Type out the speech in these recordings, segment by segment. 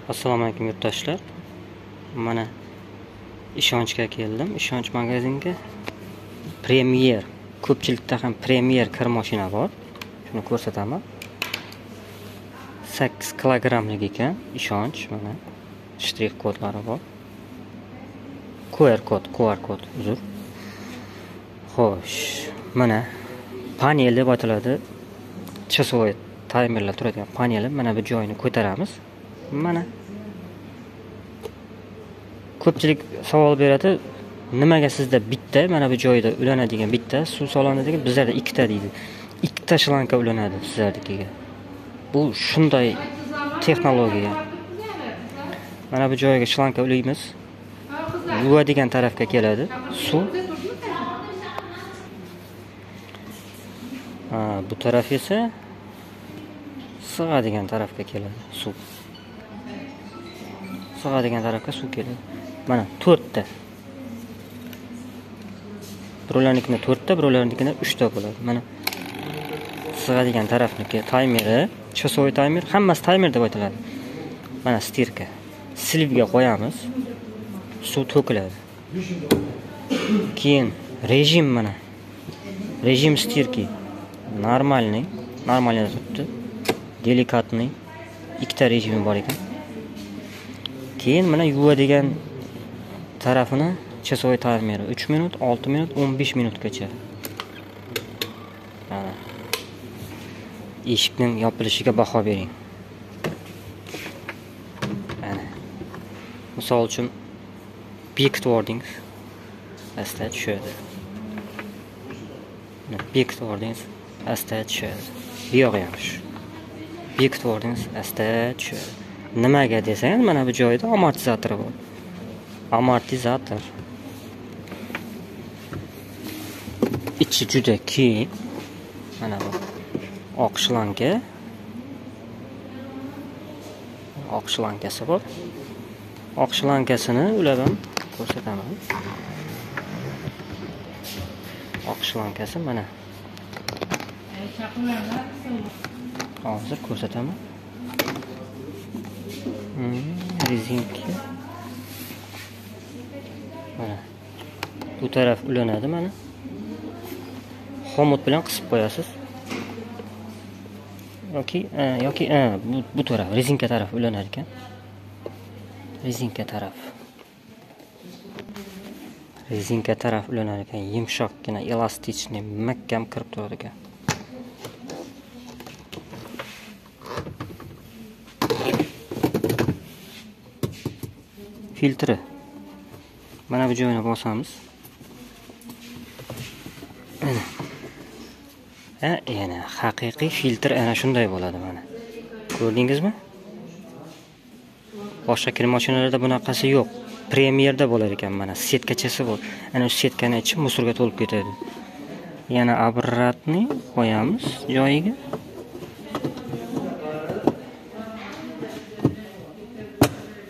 Assalomu alaykum yurtdoshlar. Mana ishonchga keldim. Ishonch magazinga Premier, ko'pchilikda ham Premier kir mashina bor. Shuni ko'rsataman. 8 kilogramlik ekan. Ishonch mana shtrix kodlari bor. QR kod, uzr. Xo'sh, mana panel deb aytiladi. Часовой taymerlar turadigan paneli. Mana bu joyini ko'taramiz. Mana ko'pchilik savol beradi, nimaga sizda bitta, mana bu joyda ulanadigan bitta suv solinadigan, bizlarda ikkita deydi. Ikkita shlanka ulanadi sizlarnikiga. Bu shunday texnologiya. Mana bu joyga shlanka ulaymiz. Yuvadigan tarafga keladi suv. Bu taraf esa sig'adigan tarafga keladi suv. Sig'adigan tarafga suv keladi. Mana 4 ta. Birovlarnikini 4 ta, birovlarnikini 3 ta bo'ladi. Mana sig'adigan tarafniki taymeri, часовой taymer, hammasi taymer deb aytiladi. Mana stirka. Slivga qo'yamiz. Suv to'kiladi. Keyin rejim mana. Rejim stirki. Normalniy turibdi. Delikatniy. Ikkita rejimi bor ekan. Keyin mana yuvadigan tarafini часовой taymeri 3 minut, 6 minut, 15 minutgacha. Mana eshikning yopilishiga baho bering. Mana misol uchun bekitordingiz, asta tushadi. Bekitordingiz, asta tushadi. Bu yo'q ham shu. Bekitordingiz, asta tushadi. Nimaga desangiz, mana bu joyda amortizator bor. Amortizator. Ichi juda keng. Mana bu oq shlanka. Oq shlankasi bor. Oq shlankasini ulardan ko'rsataman. Oq shlankasi mana. Hozir ko'rsataman. Rezinka. Mana bu taraf ulanadi mana. Xomut bilan qisib qo'yasiz. yoki bu taraf, rezinka taraf ulanar ekan. Rezinka taraf ulanar ekan, yumshoqqina, elastichniy, mahkam kirib turadi ekan. Filtri. Mana bu joyini bosamiz. Yana haqiqiy filtr ana shunday bo'ladi mana. Ko'rdingizmi? Boshqa kir mashinalarda bunaqasi yo'q. Premierda bo'lar ekan mana, setkachasi bor. Ana shu setkani ichi musorga to'lib ketadi. Yana обратный qo'yamiz joyiga.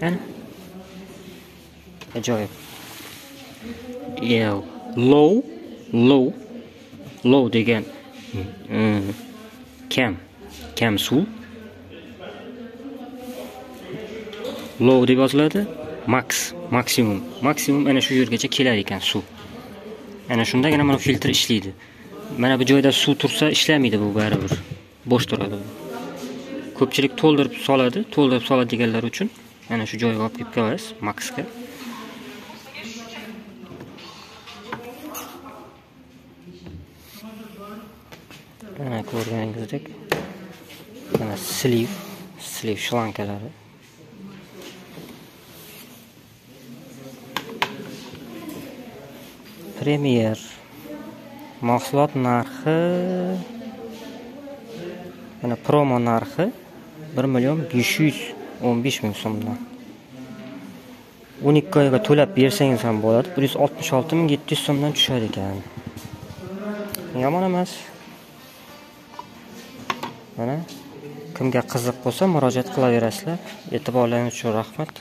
Ana ajoyib. Low degan kam suv. Low deb yoziladi. Maksimum ana shu yergacha kelar ekan suv. Ana shundagina mana filtr ishlaydi. Mana bu joyda suv tursa ishlamaydi bu baribir. Bo'sh turadi. Ko'pchilik to'ldirib soladiganlar uchun ana shu joyga olib kelib qo'yasiz, Maxga. Mana ko'rganingizdek, mana sliv shlankalari. Premier mahsulot narxi, mana promo narxi 1.515.000 so'mdan. 12 oyga to'lab bersangiz ham bo'ladi. 166.700 so'mdan tushar ekan. Yomon emas. Mana kimga qiziq bo'lsa murojaat qilaverasizlar. E'tiborlaringiz uchun rahmat.